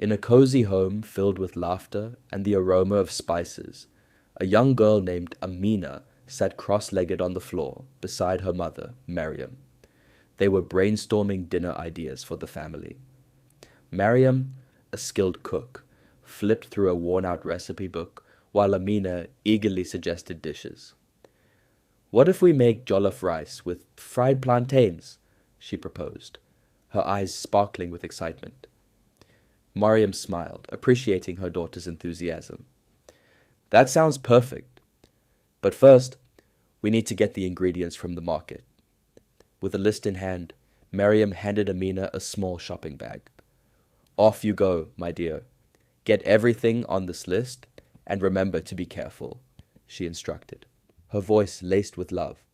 In a cozy home filled with laughter and the aroma of spices, a young girl named Amina sat cross-legged on the floor beside her mother, Mariam. They were brainstorming dinner ideas for the family. Mariam, a skilled cook, flipped through a worn-out recipe book while Amina eagerly suggested dishes. "What if we make jollof rice with fried plantains?" she proposed, her eyes sparkling with excitement. Mariam smiled, appreciating her daughter's enthusiasm. "That sounds perfect. But first, we need to get the ingredients from the market." With a list in hand, Mariam handed Amina a small shopping bag. "Off you go, my dear. Get everything on this list, and remember to be careful," she instructed, her voice laced with love.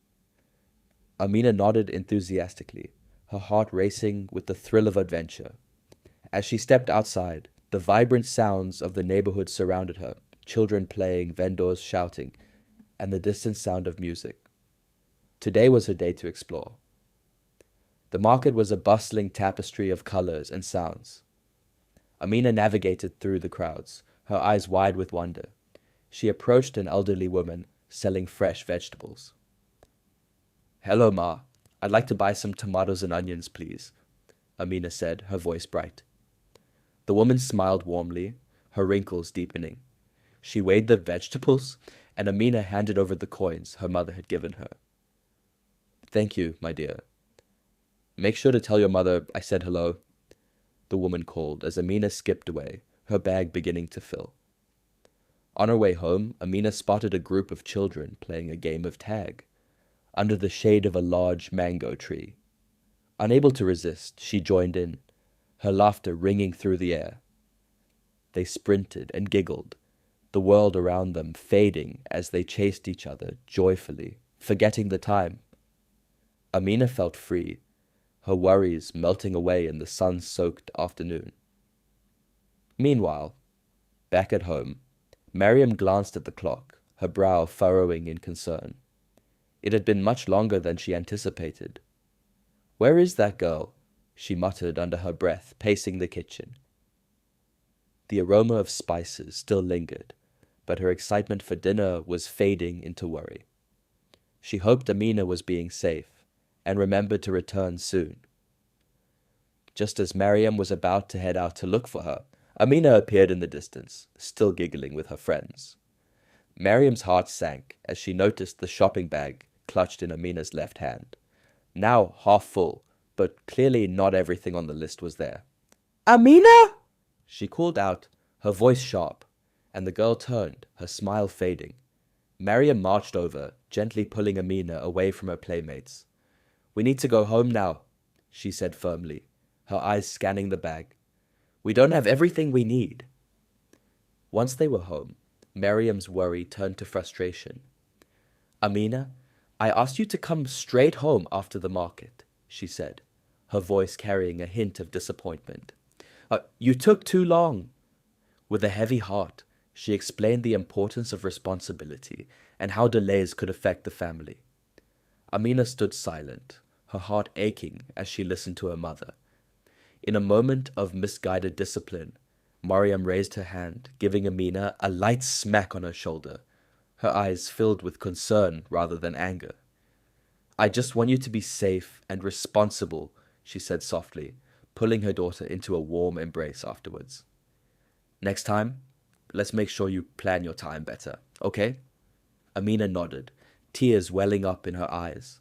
Amina nodded enthusiastically, her heart racing with the thrill of adventure. As she stepped outside, the vibrant sounds of the neighborhood surrounded her, children playing, vendors shouting, and the distant sound of music. Today was her day to explore. The market was a bustling tapestry of colors and sounds. Amina navigated through the crowds, her eyes wide with wonder. She approached an elderly woman selling fresh vegetables. "Hello, Ma. I'd like to buy some tomatoes and onions, please," Amina said, her voice bright. The woman smiled warmly, her wrinkles deepening. She weighed the vegetables, and Amina handed over the coins her mother had given her. "Thank you, my dear. Make sure to tell your mother I said hello," the woman called as Amina skipped away, her bag beginning to fill. On her way home, Amina spotted a group of children playing a game of tag, under the shade of a large mango tree. Unable to resist, she joined in, her laughter ringing through the air. They sprinted and giggled, the world around them fading as they chased each other joyfully, forgetting the time. Amina felt free, her worries melting away in the sun-soaked afternoon. Meanwhile, back at home, Mariam glanced at the clock, her brow furrowing in concern. It had been much longer than she anticipated. "Where is that girl?" she muttered under her breath, pacing the kitchen. The aroma of spices still lingered, but her excitement for dinner was fading into worry. She hoped Amina was being safe, and remembered to return soon. Just as Mariam was about to head out to look for her, Amina appeared in the distance, still giggling with her friends. Mariam's heart sank as she noticed the shopping bag clutched in Amina's left hand, now half full, but clearly not everything on the list was there. "Amina!" she called out, her voice sharp, and the girl turned, her smile fading. Mariam marched over, gently pulling Amina away from her playmates. "We need to go home now," she said firmly, her eyes scanning the bag. "We don't have everything we need." Once they were home, Mariam's worry turned to frustration. "Amina, I asked you to come straight home after the market," she said, her voice carrying a hint of disappointment. You took too long." With a heavy heart, she explained the importance of responsibility and how delays could affect the family. Amina stood silent, her heart aching as she listened to her mother. In a moment of misguided discipline, Mariam raised her hand, giving Amina a light smack on her shoulder, her eyes filled with concern rather than anger. "I just want you to be safe and responsible," she said softly, pulling her daughter into a warm embrace afterwards. "Next time, let's make sure you plan your time better, okay?" Amina nodded, tears welling up in her eyes,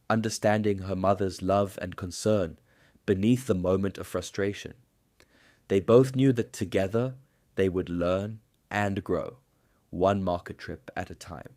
understanding her mother's love and concern beneath the moment of frustration. They both knew that together they would learn and grow, one market trip at a time.